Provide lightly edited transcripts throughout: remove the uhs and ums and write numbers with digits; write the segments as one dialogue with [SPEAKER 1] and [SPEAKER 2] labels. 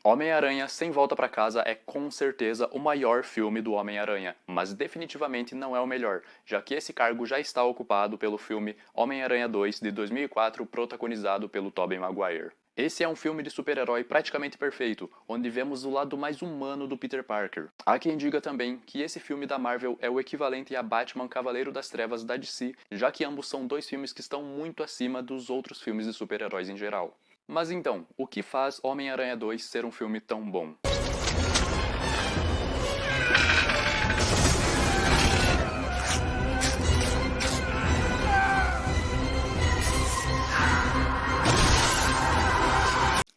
[SPEAKER 1] Homem-Aranha Sem Volta pra Casa é com certeza o maior filme do Homem-Aranha, mas definitivamente não é o melhor, já que esse cargo já está ocupado pelo filme Homem-Aranha 2 de 2004, protagonizado pelo Tobey Maguire. Esse é um filme de super-herói praticamente perfeito, onde vemos o lado mais humano do Peter Parker. Há quem diga também que esse filme da Marvel é o equivalente a Batman Cavaleiro das Trevas da DC, já que ambos são dois filmes que estão muito acima dos outros filmes de super-heróis em geral. Mas então, o que faz Homem-Aranha 2 ser um filme tão bom?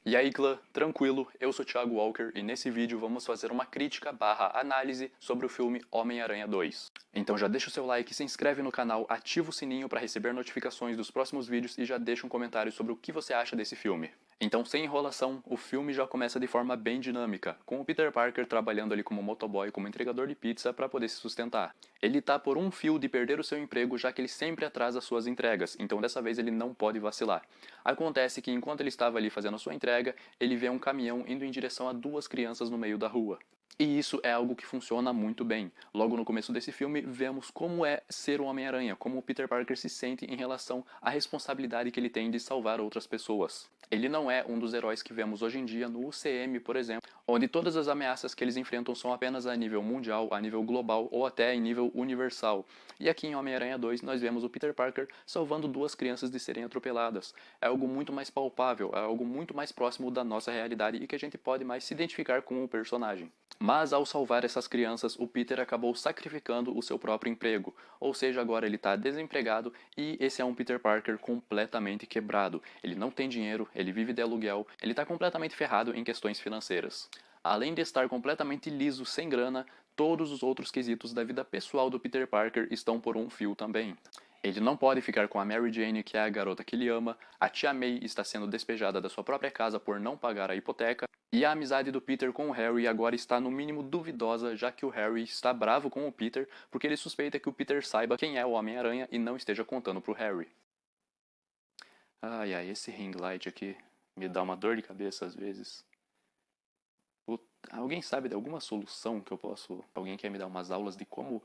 [SPEAKER 1] E aí clã, tranquilo, eu sou Thiago Walker e nesse vídeo vamos fazer uma crítica / análise sobre o filme Homem-Aranha 2. Então já deixa o seu like, se inscreve no canal, ativa o sininho para receber notificações dos próximos vídeos e já deixa um comentário sobre o que você acha desse filme. Então sem enrolação, o filme já começa de forma bem dinâmica, com o Peter Parker trabalhando ali como motoboy, como entregador de pizza para poder se sustentar. Ele tá por um fio de perder o seu emprego já que ele sempre atrasa suas entregas, então dessa vez ele não pode vacilar. Acontece que enquanto ele estava ali fazendo a sua entrega, ele vê um caminhão indo em direção a duas crianças no meio da rua. E isso é algo que funciona muito bem. Logo no começo desse filme, vemos como é ser o Homem-Aranha, como o Peter Parker se sente em relação à responsabilidade que ele tem de salvar outras pessoas. Ele não é um dos heróis que vemos hoje em dia no UCM, por exemplo, onde todas as ameaças que eles enfrentam são apenas a nível mundial, a nível global ou até em nível universal. E aqui em Homem-Aranha 2 nós vemos o Peter Parker salvando duas crianças de serem atropeladas. É algo muito mais palpável, é algo muito mais próximo da nossa realidade e que a gente pode mais se identificar com o personagem. Mas ao salvar essas crianças, o Peter acabou sacrificando o seu próprio emprego, ou seja, agora ele está desempregado e esse é um Peter Parker completamente quebrado. Ele não tem dinheiro, ele vive de aluguel, ele está completamente ferrado em questões financeiras. Além de estar completamente liso, sem grana, todos os outros quesitos da vida pessoal do Peter Parker estão por um fio também. Ele não pode ficar com a Mary Jane, que é a garota que ele ama, a tia May está sendo despejada da sua própria casa por não pagar a hipoteca, e a amizade do Peter com o Harry agora está no mínimo duvidosa, já que o Harry está bravo com o Peter porque ele suspeita que o Peter saiba quem é o Homem-Aranha e não esteja contando pro Harry. Ai ai, esse ring light aqui me dá uma dor de cabeça às vezes. Alguém sabe de alguma solução que eu posso... Alguém quer me dar umas aulas de como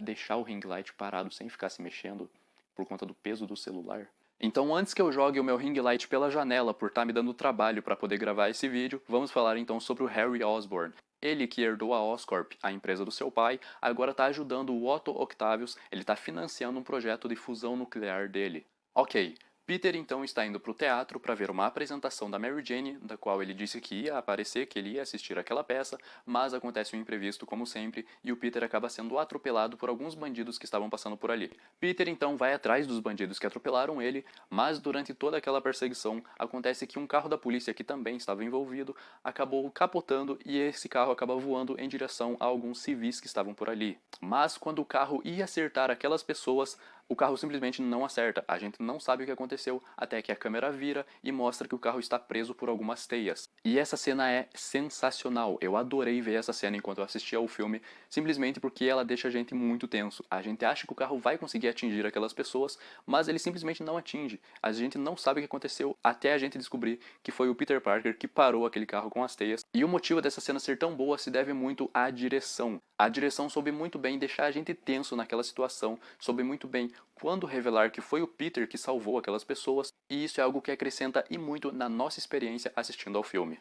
[SPEAKER 1] deixar o ring light parado sem ficar se mexendo por conta do peso do celular? Então antes que eu jogue o meu ring light pela janela por estar me dando trabalho para poder gravar esse vídeo, vamos falar então sobre o Harry Osborn. Ele que herdou a Oscorp, a empresa do seu pai, agora está ajudando o Otto Octavius, ele está financiando um projeto de fusão nuclear dele. Ok, Peter então está indo para o teatro para ver uma apresentação da Mary Jane, da qual ele disse que ia aparecer, que ele ia assistir aquela peça, mas acontece um imprevisto como sempre e o Peter acaba sendo atropelado por alguns bandidos que estavam passando por ali. Peter então vai atrás dos bandidos que atropelaram ele, mas durante toda aquela perseguição acontece que um carro da polícia que também estava envolvido acabou capotando e esse carro acaba voando em direção a alguns civis que estavam por ali. Mas quando o carro ia acertar aquelas pessoas, o carro simplesmente não acerta, a gente não sabe o que aconteceu até que a câmera vira e mostra que o carro está preso por algumas teias. E essa cena é sensacional, eu adorei ver essa cena enquanto eu assistia ao filme, simplesmente porque ela deixa a gente muito tenso. A gente acha que o carro vai conseguir atingir aquelas pessoas, mas ele simplesmente não atinge. A gente não sabe o que aconteceu até a gente descobrir que foi o Peter Parker que parou aquele carro com as teias. E o motivo dessa cena ser tão boa se deve muito à direção. A direção soube muito bem deixar a gente tenso naquela situação, soube muito bem quando revelar que foi o Peter que salvou aquelas pessoas, e isso é algo que acrescenta e muito na nossa experiência assistindo ao filme.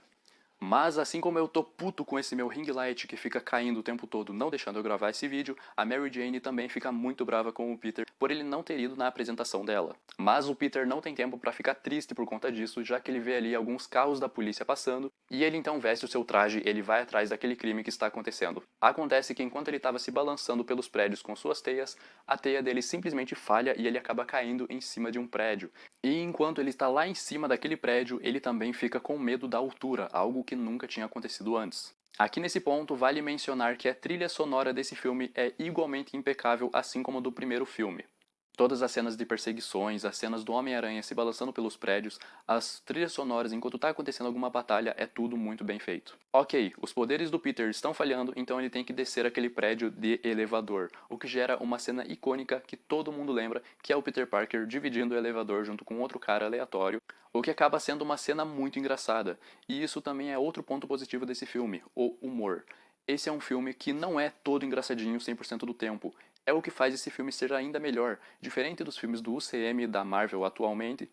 [SPEAKER 1] Mas assim como eu tô puto com esse meu ring light que fica caindo o tempo todo não deixando eu gravar esse vídeo, a Mary Jane também fica muito brava com o Peter por ele não ter ido na apresentação dela. Mas o Peter não tem tempo pra ficar triste por conta disso, já que ele vê ali alguns carros da polícia passando, e ele então veste o seu traje e ele vai atrás daquele crime que está acontecendo. Acontece que enquanto ele estava se balançando pelos prédios com suas teias, a teia dele simplesmente falha e ele acaba caindo em cima de um prédio. E enquanto ele está lá em cima daquele prédio, ele também fica com medo da altura, algo que nunca tinha acontecido antes. Aqui nesse ponto, vale mencionar que a trilha sonora desse filme é igualmente impecável, assim como a do primeiro filme. Todas as cenas de perseguições, as cenas do Homem-Aranha se balançando pelos prédios, as trilhas sonoras enquanto tá acontecendo alguma batalha, é tudo muito bem feito. Ok, os poderes do Peter estão falhando, então ele tem que descer aquele prédio de elevador, o que gera uma cena icônica que todo mundo lembra, que é o Peter Parker dividindo o elevador junto com outro cara aleatório, o que acaba sendo uma cena muito engraçada. E isso também é outro ponto positivo desse filme, o humor. Esse é um filme que não é todo engraçadinho 100% do tempo. É o que faz esse filme ser ainda melhor, diferente dos filmes do UCM e da Marvel atualmente,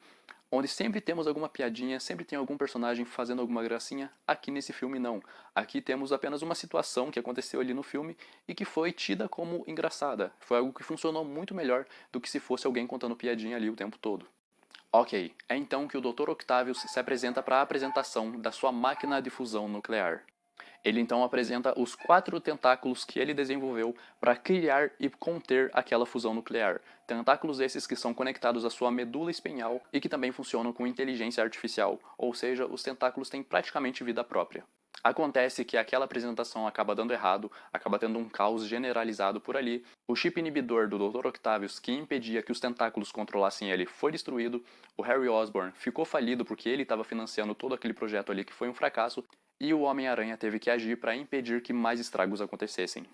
[SPEAKER 1] onde sempre temos alguma piadinha, sempre tem algum personagem fazendo alguma gracinha. Aqui nesse filme não. Aqui temos apenas uma situação que aconteceu ali no filme e que foi tida como engraçada. Foi algo que funcionou muito melhor do que se fosse alguém contando piadinha ali o tempo todo. Ok, é então que o Dr. Octavius se apresenta para a apresentação da sua máquina de fusão nuclear. Ele então apresenta os 4 tentáculos que ele desenvolveu para criar e conter aquela fusão nuclear. Tentáculos esses que são conectados à sua medula espinhal e que também funcionam com inteligência artificial, ou seja, os tentáculos têm praticamente vida própria. Acontece que aquela apresentação acaba dando errado, acaba tendo um caos generalizado por ali. O chip inibidor do Dr. Octavius, que impedia que os tentáculos controlassem ele, foi destruído. O Harry Osborn ficou falido porque ele estava financiando todo aquele projeto ali que foi um fracasso. E o Homem-Aranha teve que agir para impedir que mais estragos acontecessem.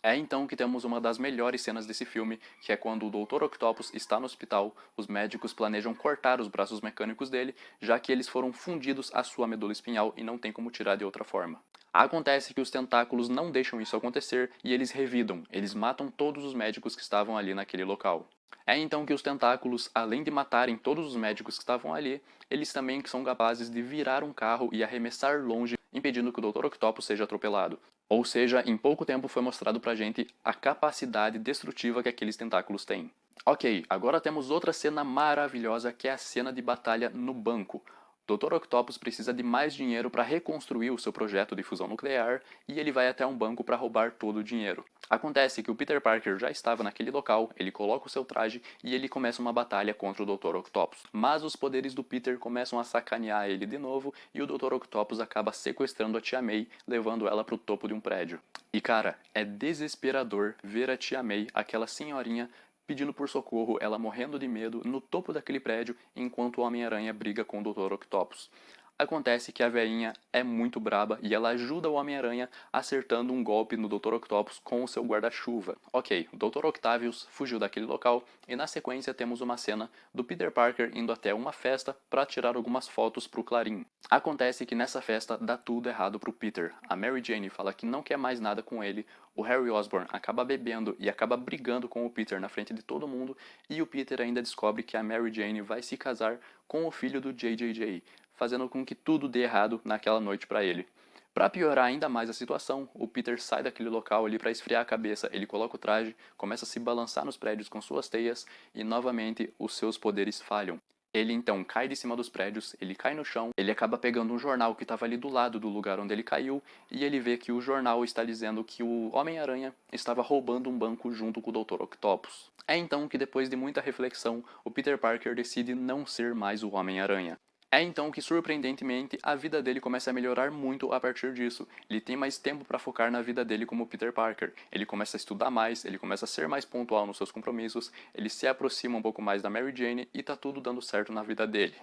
[SPEAKER 1] É então que temos uma das melhores cenas desse filme, que é quando o Dr. Octopus está no hospital, os médicos planejam cortar os braços mecânicos dele, já que eles foram fundidos à sua medula espinhal e não tem como tirar de outra forma. Acontece que os tentáculos não deixam isso acontecer e eles revidam, eles matam todos os médicos que estavam ali naquele local. É então que os tentáculos, além de matarem todos os médicos que estavam ali, eles também são capazes de virar um carro e arremessar longe, impedindo que o Dr. Octopus seja atropelado. Ou seja, em pouco tempo foi mostrado pra gente a capacidade destrutiva que aqueles tentáculos têm. Ok, agora temos outra cena maravilhosa que é a cena de batalha no banco. Dr. Octopus precisa de mais dinheiro para reconstruir o seu projeto de fusão nuclear e ele vai até um banco para roubar todo o dinheiro. Acontece que o Peter Parker já estava naquele local, ele coloca o seu traje e ele começa uma batalha contra o Dr. Octopus. Mas os poderes do Peter começam a sacanear ele de novo e o Dr. Octopus acaba sequestrando a Tia May, levando ela para o topo de um prédio. E cara, é desesperador ver a Tia May, aquela senhorinha, pedindo por socorro, ela morrendo de medo no topo daquele prédio enquanto o Homem-Aranha briga com o Dr. Octopus. Acontece que a velhinha é muito braba e ela ajuda o Homem-Aranha acertando um golpe no Dr. Octopus com o seu guarda-chuva. Ok, o Dr. Octavius fugiu daquele local e na sequência temos uma cena do Peter Parker indo até uma festa para tirar algumas fotos para o Clarim. Acontece que nessa festa dá tudo errado pro Peter. A Mary Jane fala que não quer mais nada com ele, o Harry Osborn acaba bebendo e acaba brigando com o Peter na frente de todo mundo e o Peter ainda descobre que a Mary Jane vai se casar com o filho do JJJ, fazendo com que tudo dê errado naquela noite para ele. Para piorar ainda mais a situação, o Peter sai daquele local ali para esfriar a cabeça, ele coloca o traje, começa a se balançar nos prédios com suas teias e novamente os seus poderes falham. Ele então cai de cima dos prédios, ele cai no chão, ele acaba pegando um jornal que estava ali do lado do lugar onde ele caiu e ele vê que o jornal está dizendo que o Homem-Aranha estava roubando um banco junto com o Dr. Octopus. É então que depois de muita reflexão, o Peter Parker decide não ser mais o Homem-Aranha. É então que, surpreendentemente, a vida dele começa a melhorar muito a partir disso. Ele tem mais tempo para focar na vida dele como Peter Parker. Ele começa a estudar mais, ele começa a ser mais pontual nos seus compromissos, ele se aproxima um pouco mais da Mary Jane e tá tudo dando certo na vida dele.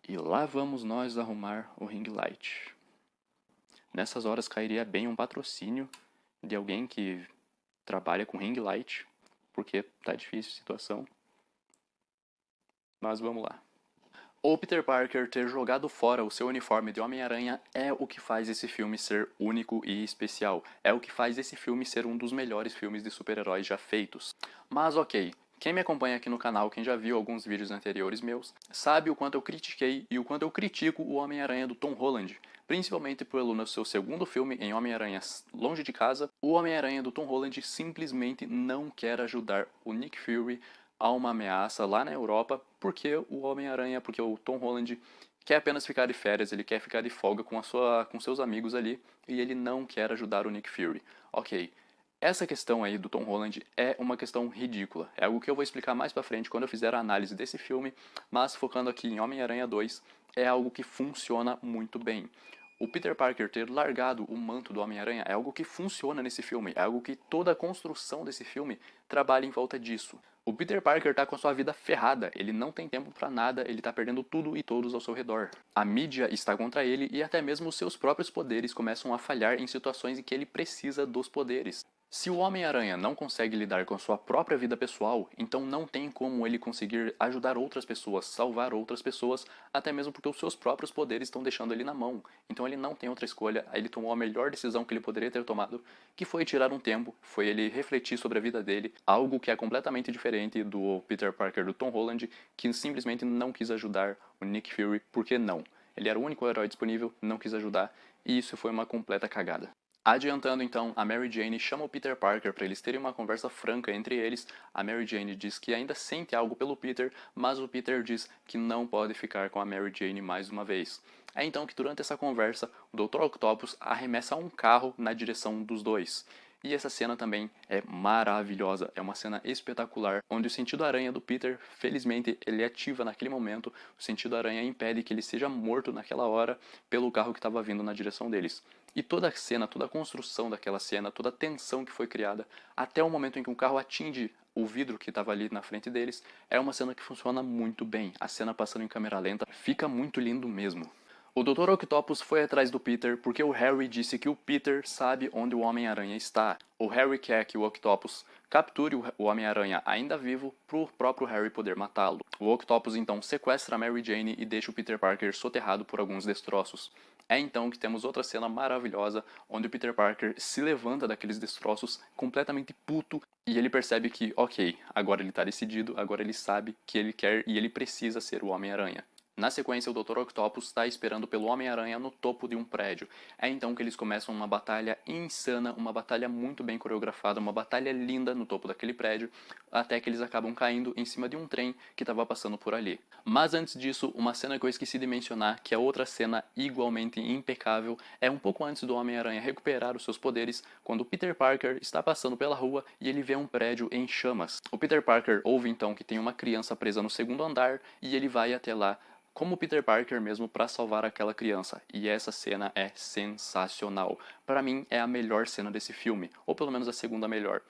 [SPEAKER 1] E lá vamos nós arrumar o ring light. Nessas horas cairia bem um patrocínio de alguém que trabalha com ring light, porque tá difícil a situação. Mas vamos lá. O Peter Parker ter jogado fora o seu uniforme de Homem-Aranha é o que faz esse filme ser único e especial. É o que faz esse filme ser um dos melhores filmes de super-heróis já feitos. Mas ok, quem me acompanha aqui no canal, quem já viu alguns vídeos anteriores meus, sabe o quanto eu critiquei e o quanto eu critico o Homem-Aranha do Tom Holland. Principalmente pelo seu segundo filme, em Homem-Aranha Longe de Casa, o Homem-Aranha do Tom Holland simplesmente não quer ajudar o Nick Fury a uma ameaça lá na Europa, porque o Homem-Aranha, porque o Tom Holland quer apenas ficar de férias, ele quer ficar de folga com seus amigos ali, e ele não quer ajudar o Nick Fury. Ok, Essa questão aí do Tom Holland é uma questão ridícula. É algo que eu vou explicar mais pra frente quando eu fizer a análise desse filme, mas focando aqui em Homem-Aranha 2, é algo que funciona muito bem. O Peter Parker ter largado o manto do Homem-Aranha é algo que funciona nesse filme, é algo que toda a construção desse filme trabalha em volta disso. O Peter Parker tá com a sua vida ferrada, ele não tem tempo pra nada, ele tá perdendo tudo e todos ao seu redor. A mídia está contra ele e até mesmo os seus próprios poderes começam a falhar em situações em que ele precisa dos poderes. Se o Homem-Aranha não consegue lidar com a sua própria vida pessoal, então não tem como ele conseguir ajudar outras pessoas, salvar outras pessoas, até mesmo porque os seus próprios poderes estão deixando ele na mão. Então ele não tem outra escolha, aí ele tomou a melhor decisão que ele poderia ter tomado, que foi tirar um tempo, foi ele refletir sobre a vida dele, algo que é completamente diferente do Peter Parker do Tom Holland, que simplesmente não quis ajudar o Nick Fury, porque não. Ele era o único herói disponível, não quis ajudar, e isso foi uma completa cagada. Adiantando então, a Mary Jane chama o Peter Parker para eles terem uma conversa franca entre eles. A Mary Jane diz que ainda sente algo pelo Peter, mas o Peter diz que não pode ficar com a Mary Jane mais uma vez. É então que durante essa conversa, o Dr. Octopus arremessa um carro na direção dos dois. E essa cena também é maravilhosa, é uma cena espetacular, onde o sentido aranha do Peter, felizmente, ele ativa naquele momento, o sentido aranha impede que ele seja morto naquela hora pelo carro que estava vindo na direção deles. E toda a cena, toda a construção daquela cena, toda a tensão que foi criada, até o momento em que o carro atinge o vidro que estava ali na frente deles, é uma cena que funciona muito bem. A cena passando em câmera lenta fica muito lindo mesmo. O Dr. Octopus foi atrás do Peter porque o Harry disse que o Peter sabe onde o Homem-Aranha está. O Harry quer que o Octopus capture o Homem-Aranha ainda vivo para o próprio Harry poder matá-lo. O Octopus então sequestra a Mary Jane e deixa o Peter Parker soterrado por alguns destroços. É então que temos outra cena maravilhosa, onde o Peter Parker se levanta daqueles destroços completamente puto e ele percebe que, ok, agora ele está decidido, agora ele sabe que ele quer e ele precisa ser o Homem-Aranha. Na sequência, o Dr. Octopus está esperando pelo Homem-Aranha no topo de um prédio. É então que eles começam uma batalha insana, uma batalha muito bem coreografada, uma batalha linda no topo daquele prédio, até que eles acabam caindo em cima de um trem que estava passando por ali. Mas antes disso, uma cena que eu esqueci de mencionar, que é outra cena igualmente impecável, é um pouco antes do Homem-Aranha recuperar os seus poderes, quando o Peter Parker está passando pela rua e ele vê um prédio em chamas. O Peter Parker ouve então que tem uma criança presa no segundo andar e ele vai até lá como Peter Parker mesmo para salvar aquela criança. E essa cena é sensacional. Para mim é a melhor cena desse filme, ou pelo menos a segunda melhor.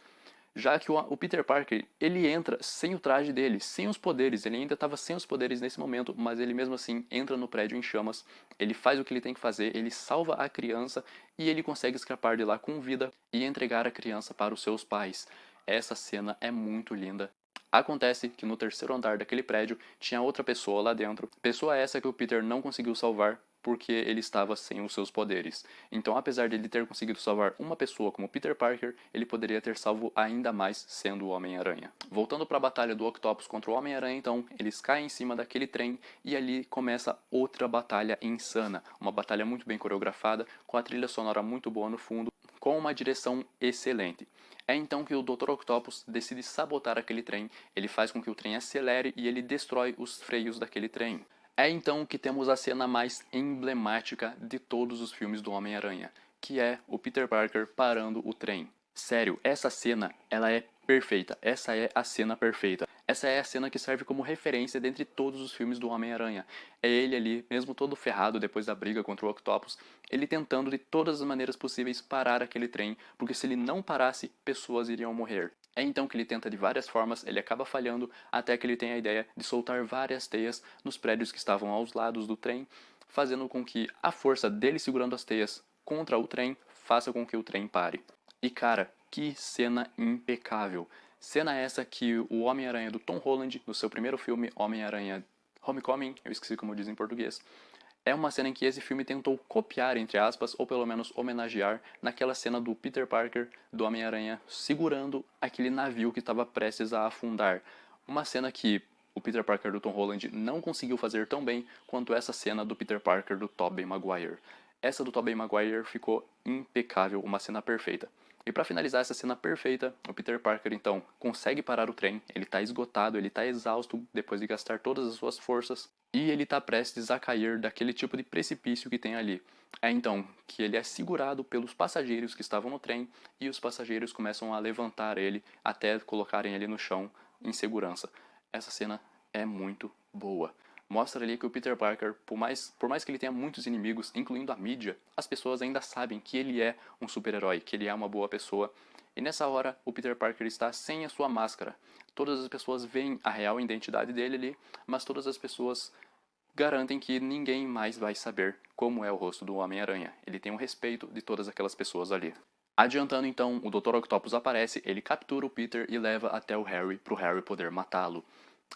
[SPEAKER 1] Já que o Peter Parker, ele entra sem o traje dele, sem os poderes, ele ainda estava sem os poderes nesse momento, mas ele mesmo assim entra no prédio em chamas, ele faz o que ele tem que fazer, ele salva a criança e ele consegue escapar de lá com vida e entregar a criança para os seus pais. Essa cena é muito linda. Acontece que no terceiro andar daquele prédio tinha outra pessoa lá dentro. Pessoa essa que o Peter não conseguiu salvar porque ele estava sem os seus poderes. Então, apesar de ele ter conseguido salvar uma pessoa como Peter Parker, ele poderia ter salvo ainda mais sendo o Homem-Aranha. Voltando para a batalha do Octopus contra o Homem-Aranha, então, eles caem em cima daquele trem e ali começa outra batalha insana. Uma batalha muito bem coreografada, com a trilha sonora muito boa no fundo, com uma direção excelente. É então que o Dr. Octopus decide sabotar aquele trem, ele faz com que o trem acelere e ele destrói os freios daquele trem. É então que temos a cena mais emblemática de todos os filmes do Homem-Aranha, que é o Peter Parker parando o trem. Sério, essa cena, ela é perfeita. Essa é a cena perfeita. Essa é a cena que serve como referência dentre todos os filmes do Homem-Aranha. É ele ali, mesmo todo ferrado depois da briga contra o Octopus, ele tentando de todas as maneiras possíveis parar aquele trem, porque se ele não parasse, pessoas iriam morrer. É então que ele tenta de várias formas, ele acaba falhando, até que ele tem a ideia de soltar várias teias nos prédios que estavam aos lados do trem, fazendo com que a força dele segurando as teias contra o trem faça com que o trem pare. E cara, que cena impecável! Cena essa que o Homem-Aranha do Tom Holland, no seu primeiro filme, Homem-Aranha Homecoming, eu esqueci como diz em português, é uma cena em que esse filme tentou copiar, entre aspas, ou pelo menos homenagear, naquela cena do Peter Parker, do Homem-Aranha, segurando aquele navio que estava prestes a afundar. Uma cena que o Peter Parker do Tom Holland não conseguiu fazer tão bem quanto essa cena do Peter Parker do Tobey Maguire. Essa do Tobey Maguire ficou impecável, uma cena perfeita. E para finalizar essa cena perfeita, o Peter Parker então consegue parar o trem, ele tá esgotado, ele tá exausto depois de gastar todas as suas forças, e ele tá prestes a cair daquele tipo de precipício que tem ali. É então que ele é segurado pelos passageiros que estavam no trem, e os passageiros começam a levantar ele até colocarem ele no chão em segurança. Essa cena é muito boa. Mostra ali que o Peter Parker, por mais que ele tenha muitos inimigos, incluindo a mídia, as pessoas ainda sabem que ele é um super-herói, que ele é uma boa pessoa. E nessa hora, o Peter Parker está sem a sua máscara. Todas as pessoas veem a real identidade dele ali, mas todas as pessoas garantem que ninguém mais vai saber como é o rosto do Homem-Aranha. Ele tem o respeito de todas aquelas pessoas ali. Adiantando então, o Dr. Octopus aparece, ele captura o Peter e leva até o Harry para o Harry poder matá-lo.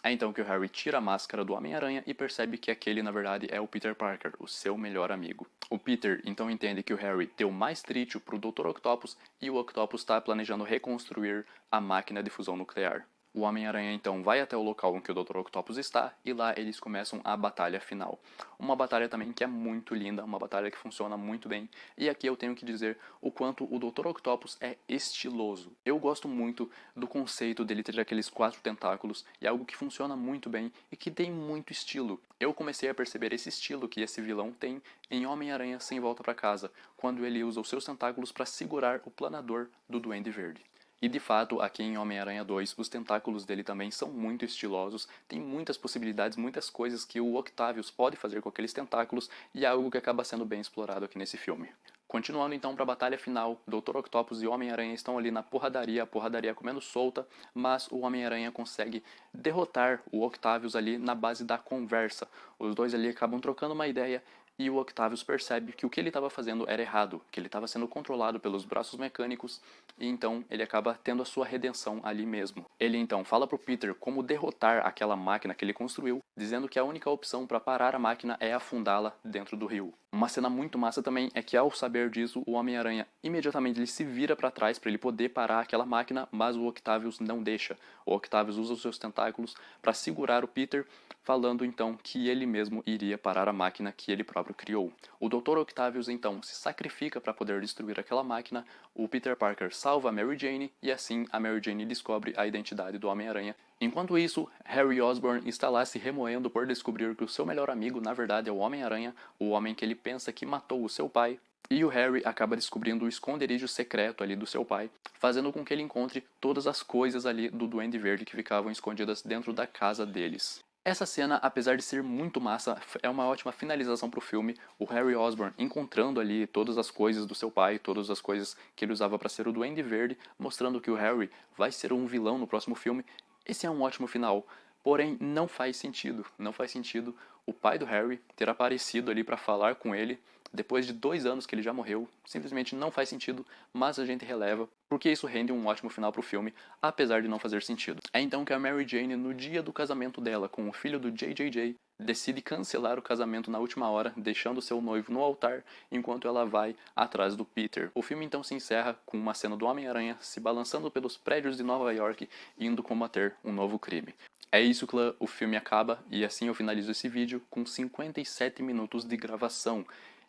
[SPEAKER 1] É então que o Harry tira a máscara do Homem-Aranha e percebe que aquele na verdade é o Peter Parker, o seu melhor amigo. O Peter então entende que o Harry deu mais trítio para o Dr. Octopus e o Octopus está planejando reconstruir a máquina de fusão nuclear. O Homem-Aranha então vai até o local em que o Dr. Octopus está e lá eles começam a batalha final. Uma batalha também que é muito linda, uma batalha que funciona muito bem. E aqui eu tenho que dizer o quanto o Dr. Octopus é estiloso. Eu gosto muito do conceito dele ter aqueles 4 tentáculos e algo que funciona muito bem e que tem muito estilo. Eu comecei a perceber esse estilo que esse vilão tem em Homem-Aranha Sem Volta para Casa, quando ele usa os seus tentáculos para segurar o planador do Duende Verde. E de fato, aqui em Homem-Aranha 2, os tentáculos dele também são muito estilosos, tem muitas possibilidades, muitas coisas que o Octavius pode fazer com aqueles tentáculos e é algo que acaba sendo bem explorado aqui nesse filme. Continuando então para a batalha final, Dr. Octopus e Homem-Aranha estão ali na porradaria, a porradaria comendo solta, mas o Homem-Aranha consegue derrotar o Octavius ali na base da conversa. Os dois ali acabam trocando uma ideia e o Octavius percebe que o que ele estava fazendo era errado, que ele estava sendo controlado pelos braços mecânicos e então ele acaba tendo a sua redenção ali mesmo. Ele então fala pro Peter como derrotar aquela máquina que ele construiu, dizendo que a única opção para parar a máquina é afundá-la dentro do rio. Uma cena muito massa também é que ao saber disso, o Homem-Aranha imediatamente ele se vira para trás para ele poder parar aquela máquina, mas o Octavius não deixa. O Octavius usa os seus tentáculos para segurar o Peter, falando então que ele mesmo iria parar a máquina que ele próprio criou. O Dr. Octavius então se sacrifica para poder destruir aquela máquina, o Peter Parker salva a Mary Jane e assim a Mary Jane descobre a identidade do Homem-Aranha. Enquanto isso, Harry Osborn está lá se remoendo por descobrir que o seu melhor amigo na verdade é o Homem-Aranha, o homem que ele pensa que matou o seu pai. E o Harry acaba descobrindo o esconderijo secreto ali do seu pai, fazendo com que ele encontre todas as coisas ali do Duende Verde que ficavam escondidas dentro da casa deles. Essa cena, apesar de ser muito massa, é uma ótima finalização para o filme. O Harry Osborn encontrando ali todas as coisas do seu pai, todas as coisas que ele usava para ser o Duende Verde, mostrando que o Harry vai ser um vilão no próximo filme. Esse é um ótimo final. Porém, não faz sentido. Não faz sentido o pai do Harry ter aparecido ali para falar com ele depois de 2 anos que ele já morreu. Simplesmente não faz sentido, mas a gente releva, porque isso rende um ótimo final pro filme, apesar de não fazer sentido. É então que a Mary Jane, no dia do casamento dela com o filho do JJJ, decide cancelar o casamento na última hora, deixando seu noivo no altar, enquanto ela vai atrás do Peter. O filme então se encerra com uma cena do Homem-Aranha se balançando pelos prédios de Nova York, indo combater um novo crime. É isso, clã, o filme acaba, e assim eu finalizo esse vídeo com 57 minutos de gravação.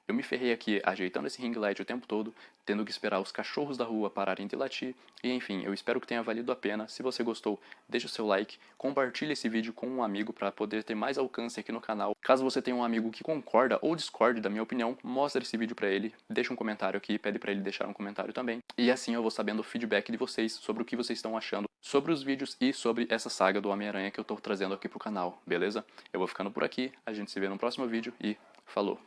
[SPEAKER 1] Eu me ferrei aqui ajeitando esse ring light o tempo todo, tendo que esperar os cachorros da rua pararem de latir, e enfim, eu espero que tenha valido a pena. Se você gostou, deixa o seu like, compartilhe esse vídeo com um amigo para poder ter mais alcance aqui no canal. Caso você tenha um amigo que concorda ou discorde da minha opinião, mostre esse vídeo para ele, deixa um comentário aqui, pede para ele deixar um comentário também, e assim eu vou sabendo o feedback de vocês sobre o que vocês estão achando sobre os vídeos e sobre essa saga do Homem-Aranha que eu tô trazendo aqui pro canal, beleza? Eu vou ficando por aqui, a gente se vê no próximo vídeo e falou!